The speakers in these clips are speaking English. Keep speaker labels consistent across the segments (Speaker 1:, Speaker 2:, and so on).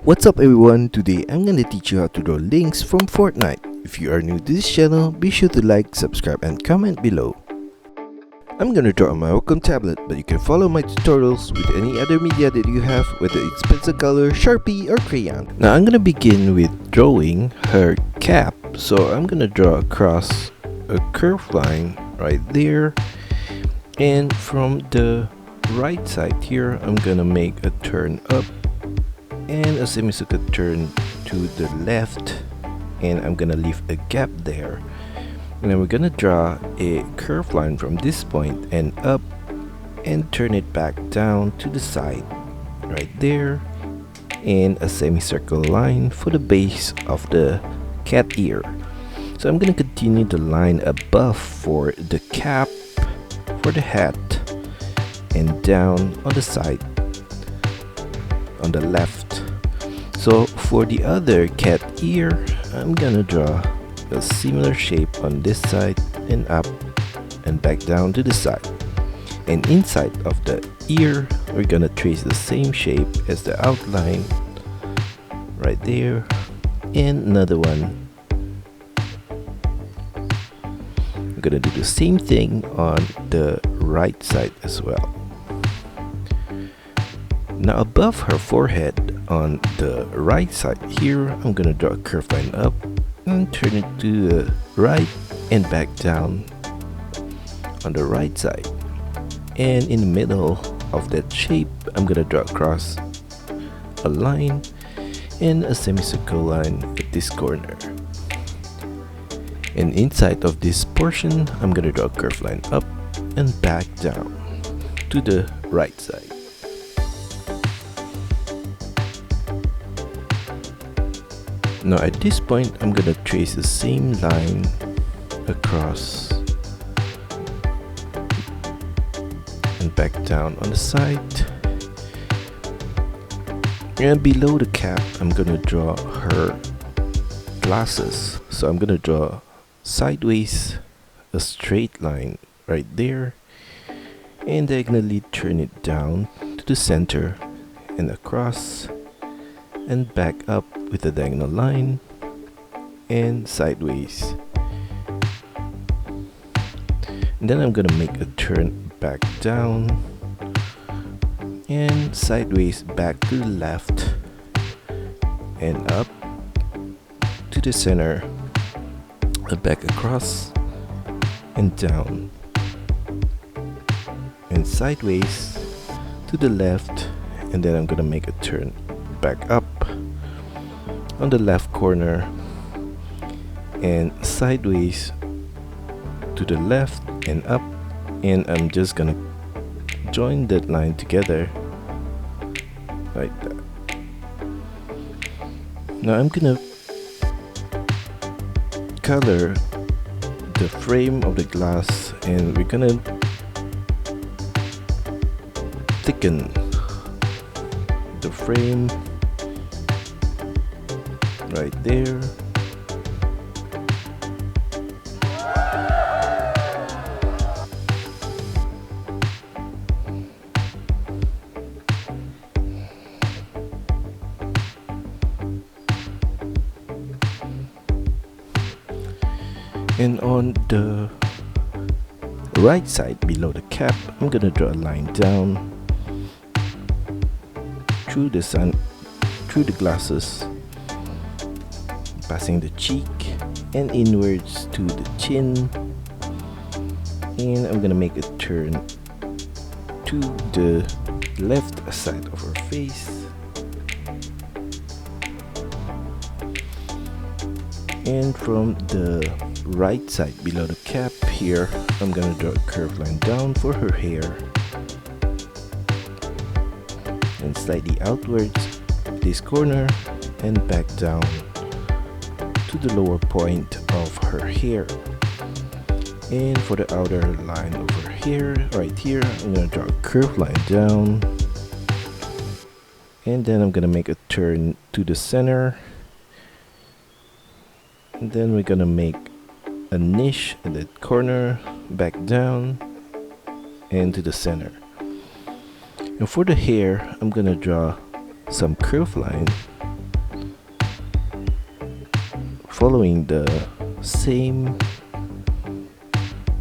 Speaker 1: What's up everyone, today I'm gonna teach you how to draw Lynx from Fortnite. If you are new to this channel, be sure to like, subscribe and comment below. I'm gonna draw on my Wacom tablet, but you can follow my tutorials with any other media that you have, whether it's pencil color, Sharpie or crayon. Now I'm gonna begin with drawing her cap, so I'm gonna draw across a curved line right there, and from the right side here I'm gonna make a turn up and a semicircle turn to the left, and I'm gonna leave a gap there, and then we're gonna draw a curved line from this point and up and turn it back down to the side right there, and a semicircle line for the base of the cat ear. So I'm gonna continue the line above for the cap, for the hat, and down on the side on the left. So for the other cat ear, I'm gonna draw a similar shape on this side and up and back down to the side. And inside of the ear, we're gonna trace the same shape as the outline right there, and another one. We're gonna do the same thing on the right side as well. Now above her forehead on the right side here, I'm gonna draw a curved line up and turn it to the right and back down on the right side. And in the middle of that shape, I'm gonna draw across a line and a semicircle line at this corner. And inside of this portion, I'm gonna draw a curved line up and back down to the right side. Now at this point, I'm gonna trace the same line across and back down on the side. And below the cap, I'm gonna draw her glasses. So I'm gonna draw sideways a straight line right there, and diagonally turn it down to the center and across and back up with a diagonal line and sideways. And then I'm gonna make a turn back down and sideways back to the left and up to the center and back across and down and sideways to the left, and then I'm gonna make a turn back up on the left corner and sideways to the left and up, and I'm just gonna join that line together like that. Now I'm gonna color the frame of the glass, and we're gonna thicken the frame right there. And on the right side below the cap, I'm gonna draw a line down through the sun, through the glasses, passing the cheek and inwards to the chin, and I'm gonna make a turn to the left side of her face, and from the right side below the cap here, I'm gonna draw a curved line down for her hair and slightly outwards this corner and back down to the lower point of her hair. And for the outer line of her hair right here, I'm gonna draw a curved line down, and then I'm gonna make a turn to the center, and then we're gonna make a niche at that corner, back down and to the center. And for the hair, I'm gonna draw some curved line following the same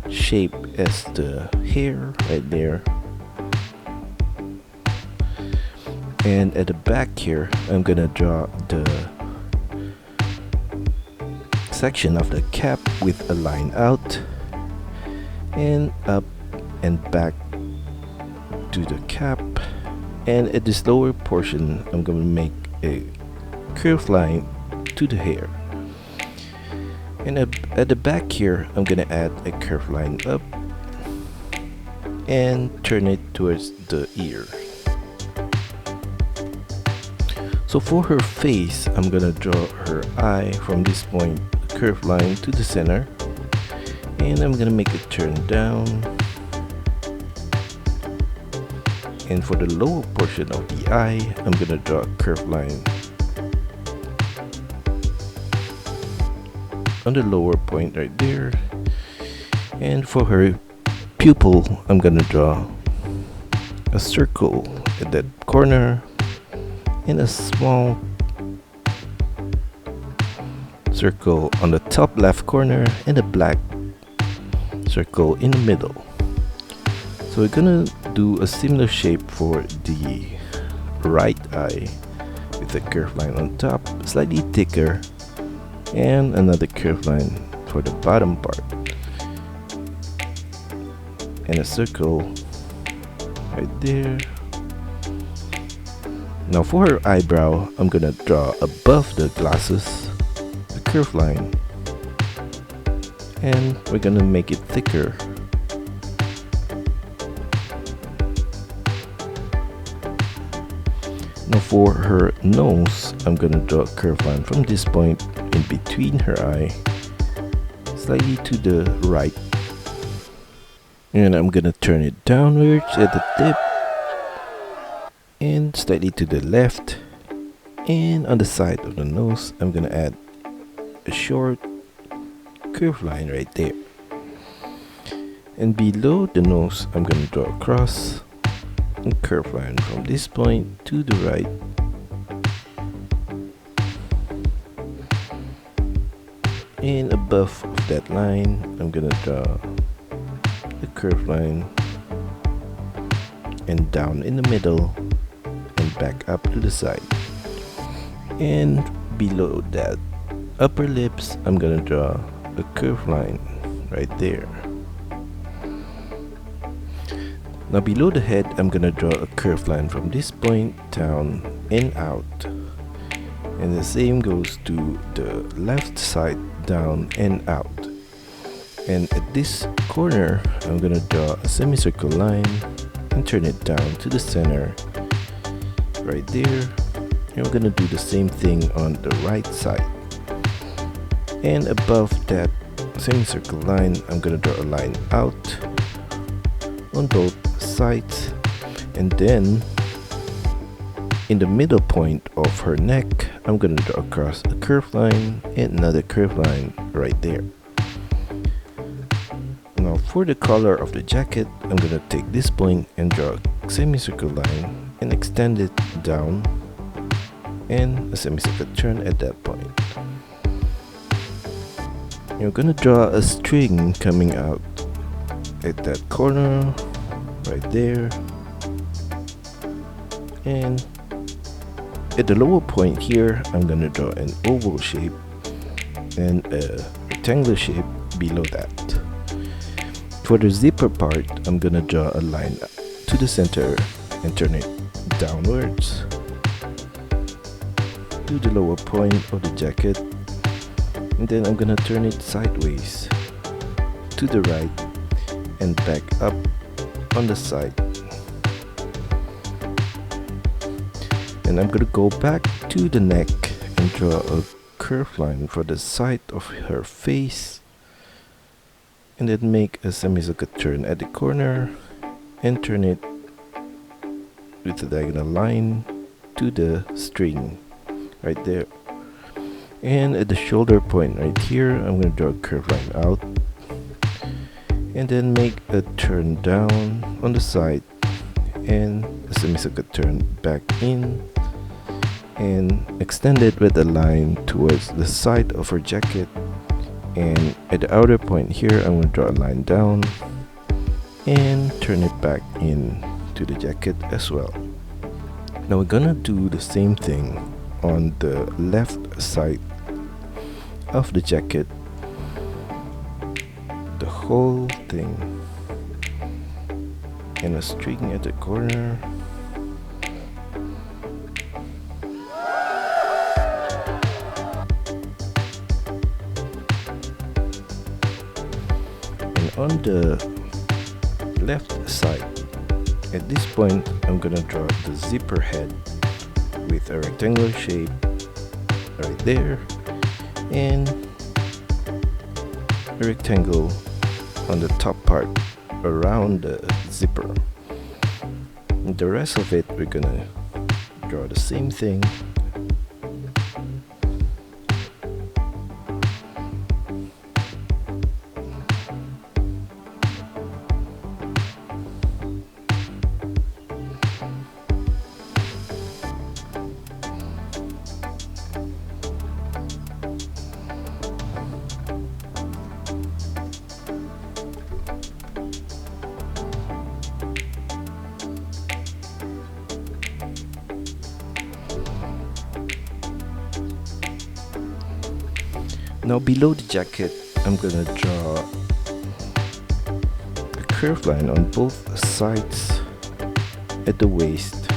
Speaker 1: shape as the hair right there. And at the back here, I'm gonna draw the section of the cap with a line out and up and back to the cap. And at this lower portion, I'm gonna make a curved line to the hair. And at the back here, I'm gonna add a curved line up and turn it towards the ear. So for her face, I'm gonna draw her eye from this point, a curved line to the center, and I'm gonna make it turn down. And for the lower portion of the eye, I'm gonna draw a curved line on the lower point right there. And for her pupil, I'm gonna draw a circle at that corner and a small circle on the top left corner and a black circle in the middle. So we're gonna do a similar shape for the right eye with a curved line on top, slightly thicker, and another curved line for the bottom part, and a circle right there. Now for her eyebrow, I'm gonna draw above the glasses a curved line, and we're gonna make it thicker. Now for her nose, I'm gonna draw a curved line from this point in between her eye, slightly to the right, and I'm gonna turn it downwards at the tip and slightly to the left. And on the side of the nose, I'm gonna add a short curved line right there. And below the nose, I'm gonna draw a cross and curved line from this point to the right. And above of that line, I'm gonna draw a curved line and down in the middle and back up to the side. And below that upper lips, I'm gonna draw a curved line right there. Now below the head, I'm gonna draw a curved line from this point down and out. And the same goes to the left side, down and out. And at this corner, I'm gonna draw a semicircle line and turn it down to the center right there. And we're gonna do the same thing on the right side. And above that semicircle line, I'm gonna draw a line out on both sides, and then in the middle point of her neck, I'm gonna draw across a curved line and another curved line right there. Now for the color of the jacket, I'm gonna take this point and draw a semicircle line and extend it down and a semicircle turn at that point. You're gonna draw a string coming out at that corner right there, and at the lower point here, I'm gonna draw an oval shape and a rectangular shape below that. For the zipper part, I'm gonna draw a line to the center and turn it downwards to the lower point of the jacket, and then I'm gonna turn it sideways to the right and back up on the side. And I'm gonna go back to the neck and draw a curved line for the side of her face, and then make a semicircle turn at the corner and turn it with a diagonal line to the string right there. And at the shoulder point right here, I'm gonna draw a curved line out and then make a turn down on the side and a semicircle turn back in and extend it with a line towards the side of our jacket, and at the outer point here I'm going to draw a line down and turn it back in to the jacket as well. Now we're gonna do the same thing on the left side of the jacket, the whole thing, and a string at the corner. And on the left side, at this point I'm gonna draw the zipper head with a rectangular shape right there, and a rectangle on the top part around the zipper. And the rest of it we're gonna draw the same thing. Now below the jacket, I'm gonna draw a curved line on both sides at the waist,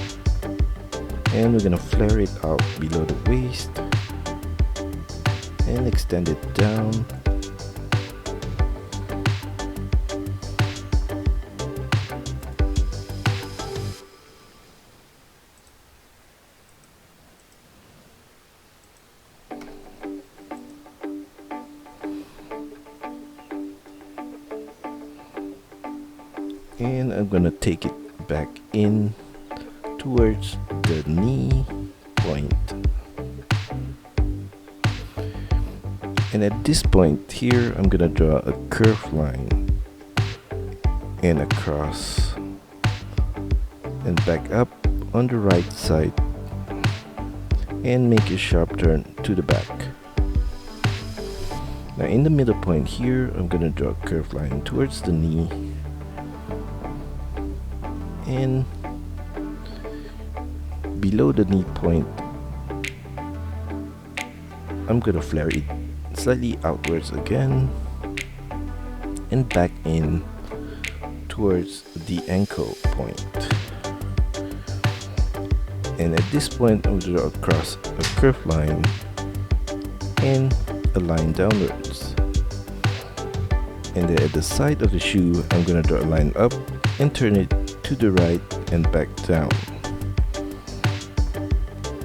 Speaker 1: and we're gonna flare it out below the waist and extend it down. And I'm gonna take it back in towards the knee point. And at this point here, I'm gonna draw a curved line and across and back up on the right side and make a sharp turn to the back. Now in the middle point here, I'm gonna draw a curved line towards the knee, and below the knee point I'm gonna flare it slightly outwards again and back in towards the ankle point. And at this point I'm gonna draw across a curved line and a line downwards. And then at the side of the shoe I'm gonna draw a line up and turn it to the right and back down.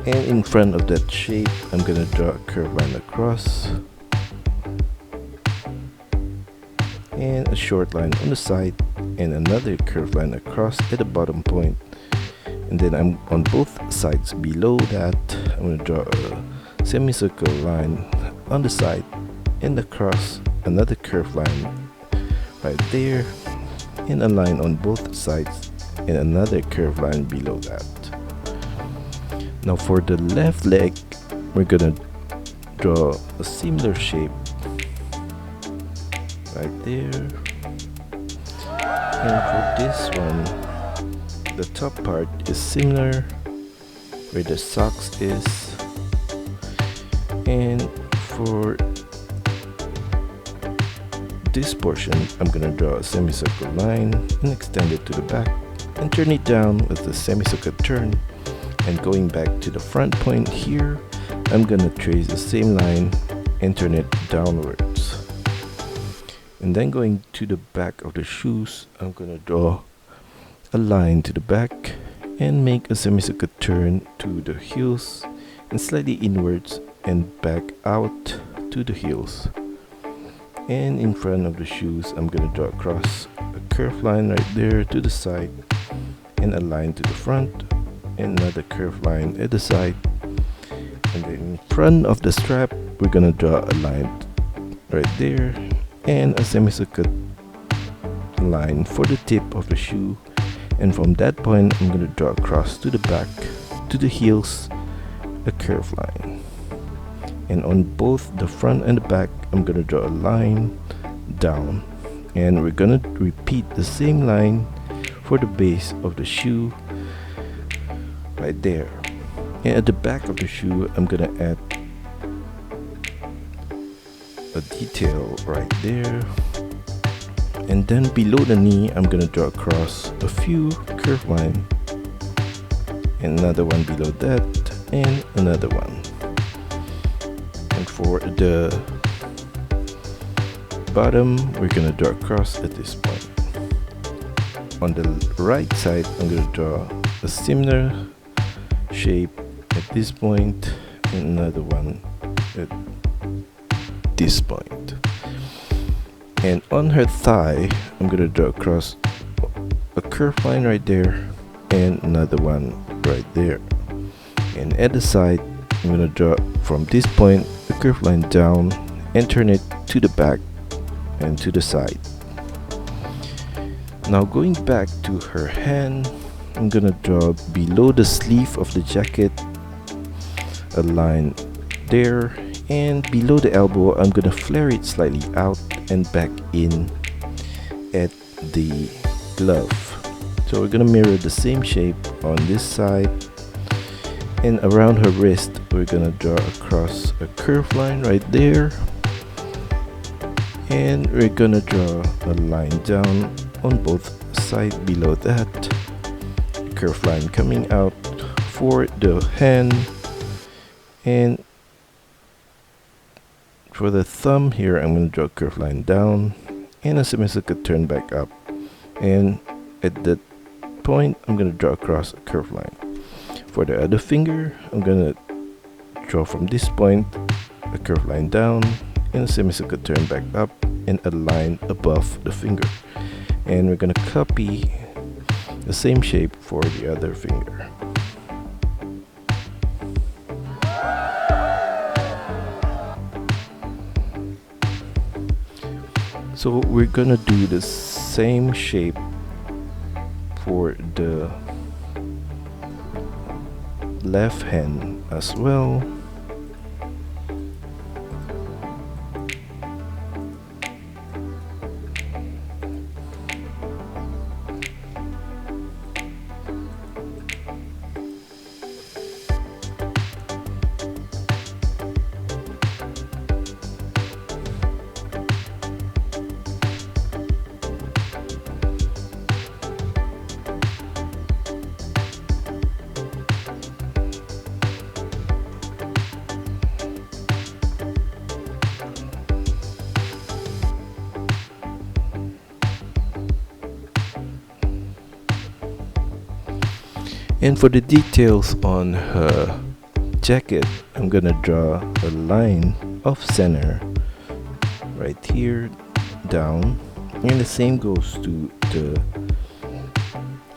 Speaker 1: And in front of that shape I'm gonna draw a curved line across and a short line on the side and another curved line across at the bottom point. And then I'm on both sides below that I'm gonna draw a semicircle line on the side and across another curved line right there, and a line on both sides and another curved line below that. Now for the left leg, we're gonna draw a similar shape right there. And for this one, the top part is similar where the socks is, and for this portion I'm gonna draw a semicircle line and extend it to the back and turn it down with the semicircle turn. And going back to the front point here, I'm gonna trace the same line and turn it downwards. And then going to the back of the shoes, I'm gonna draw a line to the back and make a semicircle turn to the heels and slightly inwards and back out to the heels. And in front of the shoes I'm gonna draw across a curved line right there to the side and a line to the front and another curved line at the side. And then in front of the strap we're gonna draw a line right there and a semicircle line for the tip of the shoe. And from that point I'm gonna draw across to the back to the heels a curved line. And on both the front and the back, I'm gonna draw a line down, and we're gonna repeat the same line for the base of the shoe right there. And at the back of the shoe, I'm gonna add a detail right there. And then below the knee, I'm gonna draw across a few curved lines, and another one below that, and another one. And for the bottom, we're gonna draw across at this point. On the right side, I'm gonna draw a similar shape at this point, and another one at this point. And on her thigh, I'm gonna draw across a curved line right there, and another one right there. And at the side, I'm gonna draw from this point a curved line down and turn it to the back and to the side. Now going back to her hand, I'm gonna draw below the sleeve of the jacket a line there, and below the elbow I'm gonna flare it slightly out and back in at the glove. So we're gonna mirror the same shape on this side, and around her wrist we're gonna draw across a curved line right there, and we're gonna draw a line down on both sides below that, curved line coming out for the hand. And for the thumb here, I'm going to draw a curved line down and a semicircle turn back up, and at that point I'm going to draw across a curved line. For the other finger, I'm going to draw from this point a curved line down and a semicircle turn back up and a line above the finger. And we're going to copy the same shape for the other finger. So we're gonna do the same shape for the left hand as well. And for the details on her jacket, I'm gonna draw a line of center right here down, and the same goes to the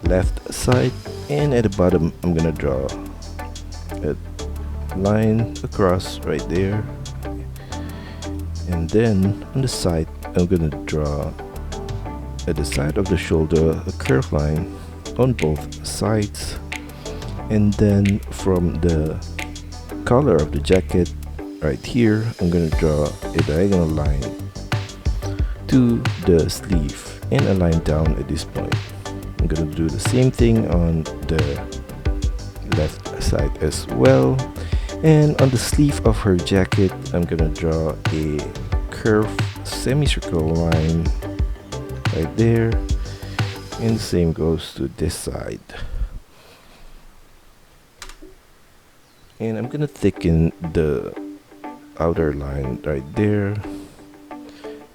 Speaker 1: left side. And at the bottom, I'm gonna draw a line across right there, and then on the side, I'm gonna draw at the side of the shoulder a curved line on both sides. And then from the collar of the jacket right here, I'm gonna draw a diagonal line to the sleeve and a line down at this point. I'm gonna do the same thing on the left side as well. And on the sleeve of her jacket, I'm gonna draw a curved semicircle line right there, and the same goes to this side. And I'm gonna thicken the outer line right there.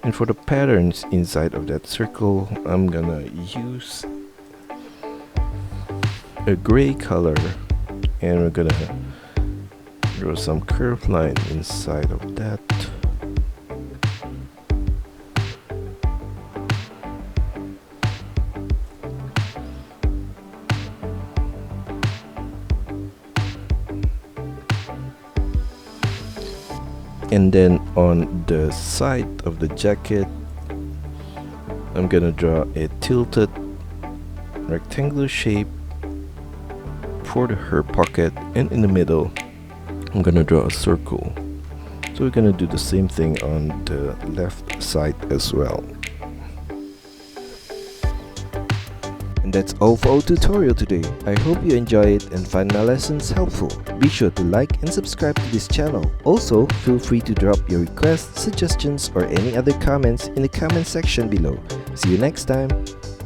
Speaker 1: And for the patterns inside of that circle, I'm gonna use a gray color, and we're gonna draw some curved line inside of that. And then on the side of the jacket, I'm gonna draw a tilted rectangular shape for her pocket, and in the middle I'm gonna draw a circle. So we're gonna do the same thing on the left side as well. And that's all for our tutorial today. I hope you enjoy it and find my lessons helpful. Be sure to like and subscribe to this channel. Also, feel free to drop your requests, suggestions, or any other comments in the comment section below. See you next time!